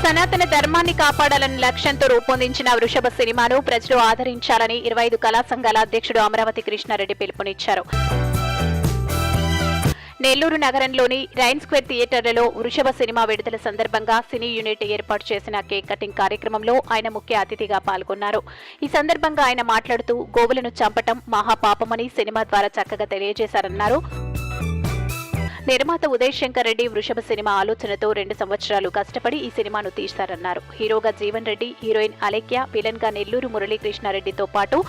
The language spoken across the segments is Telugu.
సనాతన ధర్మాన్ని కాపాడాలనే లక్ష్యంతో రూపొందించిన వృషభ సినిమాను ప్రజలు ఆదరించాలని 25 కళా సంఘాల అధ్యక్షుడు అమరావతి కృష్ణారెడ్డి పిలుపునిచ్చారు. నెల్లూరు నగరంలోని రైన్ స్క్వేర్ థియేటర్లలో వృషభ సినిమా విడుదల సందర్భంగా సినీ యూనిట్ ఏర్పాటు చేసిన కేక్ కటింగ్ కార్యక్రమంలో ఆయన ముఖ్య అతిథిగా పాల్గొన్నారు. ఈ సందర్భంగా ఆయన మాట్లాడుతూ గోవులను చంపటం మహాపాపమని సినిమా ద్వారా చక్కగా తెలియజేశారన్నారు. నిర్మాత ఉదయ్ శంకర్ రెడ్డి వృషభ సినిమా ఆలోచనతో 2 సంవత్సరాలు కష్టపడి ఈ సినిమాను తీశారన్నారు. హీరోగా జీవన్ రెడ్డి, హీరోయిన్ అలేఖ్య, విలన్ గా నెల్లూరు మురళీకృష్ణారెడ్డితో పాటు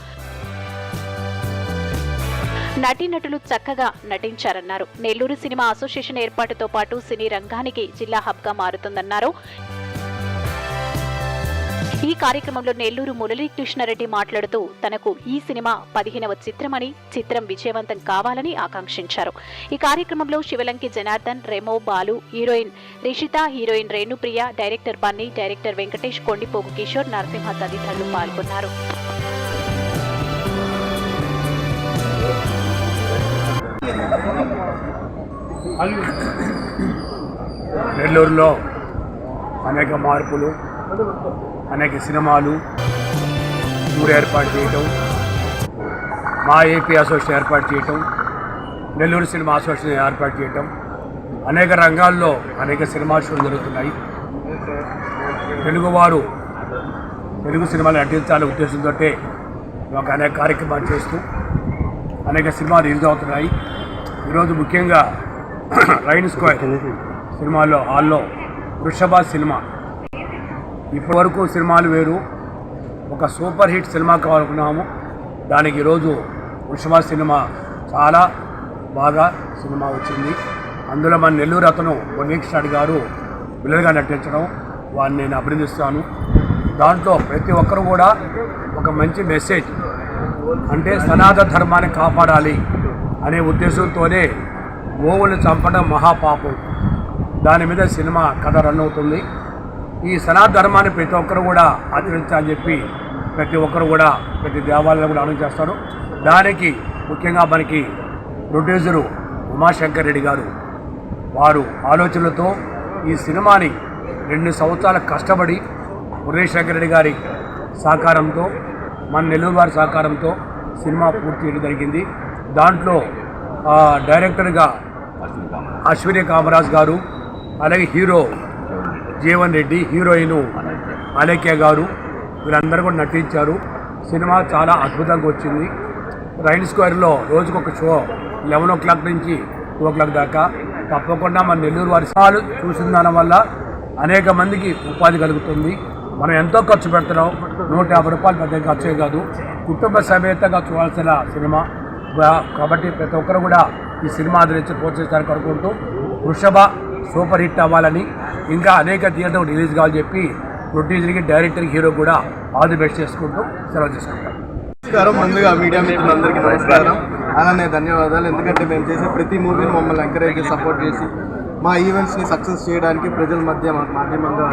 నటీనటులు చక్కగా నటించారన్నారు. నెల్లూరు సినిమా అసోసియేషన్ ఏర్పాటుతో పాటు సినీ రంగానికి జిల్లా హబ్ గా మారుతుందన్నారు. ఈ కార్యక్రమంలో నెల్లూరు మురళీకృష్ణారెడ్డి మాట్లాడుతూ తనకు ఈ సినిమా 15వ చిత్రమని, చిత్రం విజయవంతం కావాలని ఆకాంక్షించారు. ఈ కార్యక్రమంలో Shivalanki Janardhan, Remo, Balu, heroine Rishitha, heroine Renupriya, director Bunny, director Venkatesh, Kondipogu Kishore, Narasimha తదితరులు పాల్గొన్నారు. నెల్లూరులో అనేక మార్పులు, అనేక సినిమాలు ఊరు ఏర్పాటు చేయటం, మా ఏపీ అసోసియేషన్ ఏర్పాటు చేయటం, నెల్లూరు సినిమా అసోసియేషన్ ఏర్పాటు చేయటం, అనేక రంగాల్లో అనేక సినిమా షోలు జరుగుతున్నాయి. తెలుగువారు తెలుగు సినిమాలు నటించాలనే ఉద్దేశంతో ఒక అనేక కార్యక్రమాలు చేస్తూ అనేక సినిమాలు రిలీజ్ అవుతున్నాయి. ఈరోజు ముఖ్యంగా రైన్ స్క్వేర్ సినిమాలో హాల్లో వృషభ సినిమా, ఇప్పటి వరకు సినిమాలు వేరు, ఒక సూపర్ హిట్ సినిమా కావాలనుకున్నాము. దానికి ఈరోజు వృషభ సినిమా చాలా బాగా సినిమా వచ్చింది. అందులో మన నెల్లూరు అతను మురళీకృష్ణ గారు విలన్గా నటించడం వారిని నేను అభినందిస్తాను. దాంట్లో ప్రతి ఒక్కరు కూడా ఒక మంచి మెసేజ్, అంటే సనాతన ధర్మాన్ని కాపాడాలి అనే ఉద్దేశంతోనే గోవులను చంపడం మహాపాపం, దాని మీద సినిమా కథ రన్ అవుతుంది. ఈ సనాతన ధర్మాన్ని ప్రతి ఒక్కరు కూడా ఆచరించాలని చెప్పి ప్రతి ఒక్కరు కూడా ప్రతి దేవాలయాలు కూడా ఆలోచన చేస్తారు. దానికి ముఖ్యంగా మనకి ప్రొడ్యూసరు ఉమాశంకర్ రెడ్డి గారు వారు ఆలోచనలతో ఈ సినిమాని 2 సంవత్సరాల కష్టపడి మురళీశంకర్ రెడ్డి గారి సహకారంతో, మన నెల్లూరు వారి సహకారంతో సినిమా పూర్తి చేయడం జరిగింది. దాంట్లో డైరెక్టర్గా అశ్విని కామరాజ్ గారు, అలాగే హీరో జీవన్ రెడ్డి, హీరోయిన్ అలేఖ్య గారు, వీళ్ళందరూ కూడా నటించారు. సినిమా చాలా అద్భుతంగా వచ్చింది. రైన్ స్క్వేర్లో రోజుకొక షో 11 o'clock నుంచి 2 o'clock దాకా తప్పకుండా మన నెల్లూరు వారి సినిమాలు చూసిన దాని వల్ల అనేక మందికి ఉపాధి కలుగుతుంది. మనం ఎంతో ఖర్చు పెడుతున్నాం, 150 రూపాయలు పెద్ద ఖర్చే కాదు, కుటుంబ సమేతంగా చూడాల్సిన సినిమా కాబట్టి ప్రతి ఒక్కరు కూడా ఈ సినిమా ఆదరించి ప్రోత్సహించాలని కోరుకుంటూ వృషభ సూపర్ హిట్ అవ్వాలని, ఇంకా అనేక థియేటర్ రిలీజ్ కావాలని చెప్పి ప్రొడ్యూసర్కి, డైరెక్టర్కి, హీరో కూడా ఆల్ ది బెస్ట్ చేసుకుంటూ సెలవు చేసుకుంటాం. నమస్కారం. ముందుగా మీడియా మిత్రులందరికీ నమస్కారం, అలానే ధన్యవాదాలు. ఎందుకంటే మేము చేసే ప్రతి మూవీని మమ్మల్ని ఎంకరేజ్ సపోర్ట్ చేసి మా ఈవెంట్స్ని సక్సెస్ చేయడానికి ప్రజల మధ్య మాధ్యమంగా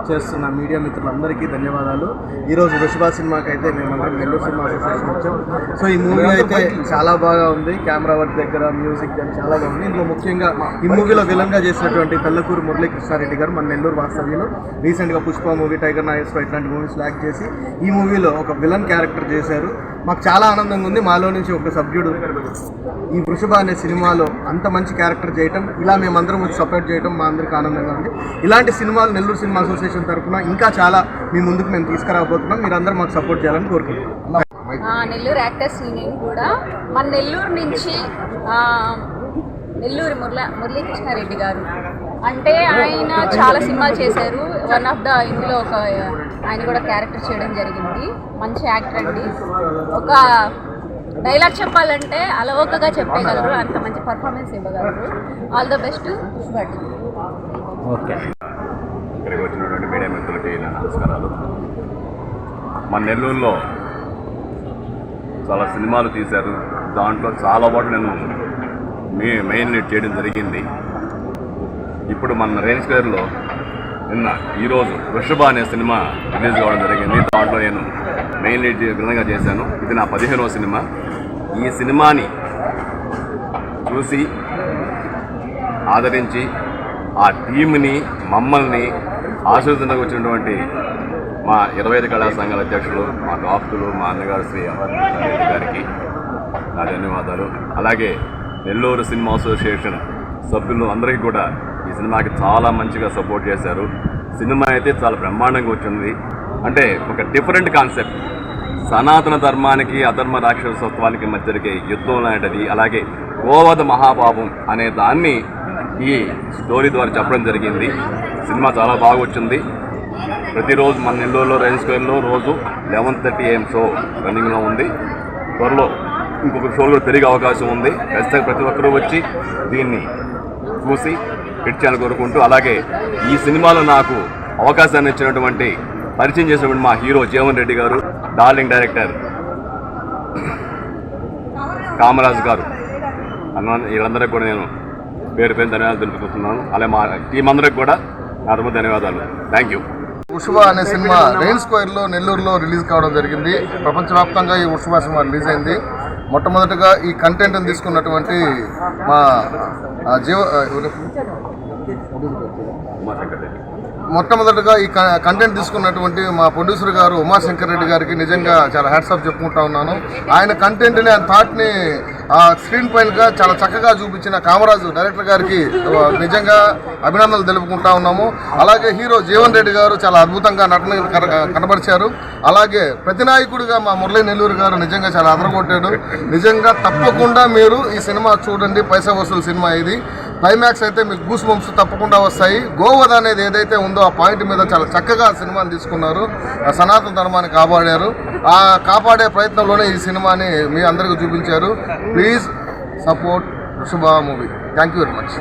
చేస్తున్న మీడియా మిత్రులందరికీ ధన్యవాదాలు. ఈరోజు వృషభ సినిమాకి అయితే మేమందరం నెల్లూరు సినిమా అసోసియేషన్ వచ్చాం. సో ఈ మూవీ అయితే చాలా బాగా ఉంది, కెమెరా వర్క్ దగ్గర మ్యూజిక్ కానీ చాలా బాగుంది. ఇందులో ముఖ్యంగా ఈ మూవీలో విలన్గా చేసినటువంటి పెళ్ళకూరు మురళీకృష్ణారెడ్డి గారు మన నెల్లూరు వాస్తవ్యులు. రీసెంట్గా పుష్ప మూవీ, టైగర్ నాయర్స్లో ఇట్లాంటి మూవీస్ లాక్ చేసి ఈ మూవీలో ఒక విలన్ క్యారెక్టర్ చేశారు. మాకు చాలా ఆనందంగా ఉంది. మాలో నుంచి ఒక సభ్యుడు ఈ వృషభ అనే సినిమాలో అంత మంచి క్యారెక్టర్ చేయటం, ఇలా మేమందరం వచ్చి సపోర్ట్ చేయడం మా అందరికీ ఆనందంగా ఉంది. ఇలాంటి సినిమాలు నెల్లూరు సినిమా అసోసియేషన్ తరఫున ఇంకా చాలా మీ ముందుకు మేము తీసుకురాబోతున్నాం. మీరందరూ మాకు సపోర్ట్ చేయాలని కోరుకుంటున్నాం. నెల్లూరు యాక్టర్స్ యూనియన్ కూడా మన నెల్లూరు నుంచి నెల్లూరు మురళీకృష్ణారెడ్డి గారు అంటే ఆయన చాలా సినిమాలు చేశారు. వన్ ఆఫ్ ద ఇందులో ఒక ఆయన కూడా క్యారెక్టర్ చేయడం జరిగింది. మంచి యాక్టర్ అండి. ఒక డైలాగ్ చెప్పాలంటే అలవోకగా చెప్పగలరు, అంత మంచి పర్ఫార్మెన్స్ ఇవ్వగలరు. ఆల్ ద బెస్ట్ పుష్పటి. ఓకే, ఇక్కడికి వచ్చినటువంటి మీడియా మిత్రులకి నా నమస్కారాలు. మన నెల్లూరులో చాలా సినిమాలు తీశారు. దాంట్లో చాలా పాటు నేను మెయిన్ లీడ్ చేయడం జరిగింది. ఇప్పుడు మన రైన్ స్క్వేర్లో ఈరోజు వృషభ అనే సినిమా రిలీజ్ కావడం జరిగింది. దాంట్లో నేను మెయిన్ లీడ్ విధంగా చేశాను. ఇది నా 15వ సినిమా. ఈ సినిమాని చూసి ఆదరించి ఆ టీంని, మమ్మల్ని ఆశీర్వదనకు వచ్చినటువంటి మా 25 కళా సంఘాల అధ్యక్షులు, మా ఆప్తులు, మా అన్నగారు శ్రీ అమర్నాథ్ గారికి నా ధన్యవాదాలు. అలాగే నెల్లూరు సినిమా అసోసియేషన్ సభ్యులు అందరికీ కూడా ఈ సినిమాకి చాలా మంచిగా సపోర్ట్ చేశారు. సినిమా అయితే చాలా బ్రహ్మాండంగా వచ్చింది. అంటే ఒక డిఫరెంట్ కాన్సెప్ట్, సనాతన ధర్మానికి అధర్మ రాక్షసత్వానికి మధ్య జరిగే యుద్ధం లాంటిది. అలాగే గోవధ మహాపాపం అనే దాన్ని ఈ స్టోరీ ద్వారా చెప్పడం జరిగింది. సినిమా చాలా బాగా వచ్చింది. ప్రతిరోజు మన నెల్లూరులో రైన్ స్క్వేర్లో రోజు 11:30 AM షో రన్నింగ్లో ఉంది. త్వరలో ఇంకొక షోలో తిరిగే అవకాశం ఉంది. ఖచ్చితంగా ప్రతి ఒక్కరూ వచ్చి దీన్ని చూసి హిట్ చేయాలని కోరుకుంటూ, అలాగే ఈ సినిమాలో నాకు అవకాశాన్ని ఇచ్చినటువంటి పరిచయం చేసినటువంటి మా హీరో జీవన్ రెడ్డి గారు, డార్లింగ్ డైరెక్టర్ కామరాజు గారు, వీళ్ళందరికీ కూడా నేను పేరు ధన్యవాదాలు తెలుపుతున్నాను. అలాగే మా టీం అందరికి కూడా నా ధన్యవాదాలు. Thank you. ఉషువా అనే సినిమా రెయిన్ స్క్వేర్లో నెల్లూరులో రిలీజ్ కావడం జరిగింది. ప్రపంచవ్యాప్తంగా ఈ ఉషువా సినిమా రిలీజ్ అయింది. మొట్టమొదటిగా ఈ కంటెంట్ని తీసుకున్నటువంటి మా మొట్టమొదటిగా ఈ కంటెంట్ తీసుకున్నటువంటి మా ప్రొడ్యూసర్ గారు ఉమాశంకర్ రెడ్డి గారికి నిజంగా చాలా హ్యాట్సాప్ చెప్పుకుంటా ఉన్నాను. ఆయన కంటెంట్ని, ఆయన థాట్ని స్క్రీన్ పైనగా చాలా చక్కగా చూపించిన కామరాజు డైరెక్టర్ గారికి నిజంగా అభినందనలు తెలుపుకుంటా ఉన్నాము. అలాగే హీరో జీవన్ రెడ్డి గారు చాలా అద్భుతంగా నటన కనబరిచారు. అలాగే ప్రతినాయకుడిగా మా మురళీ నెల్లూరు గారు నిజంగా చాలా అదరగొట్టాడు. నిజంగా తప్పకుండా మీరు ఈ సినిమా చూడండి. పైసా వసూలు సినిమా ఇది. క్లైమాక్స్ అయితే మీకు గూస్ బంప్స్ తప్పకుండా వస్తాయి. గోవధ అనేది ఏదైతే ఉందో ఆ పాయింట్ మీద చాలా చక్కగా సినిమాని తీసుకున్నారు. సనాతన ధర్మాన్ని కాపాడారు. ఆ కాపాడే ప్రయత్నంలోనే ఈ సినిమాని మీ అందరికీ చూపించారు. ప్లీజ్ సపోర్ట్ ఉషువా movie. Thank you very much.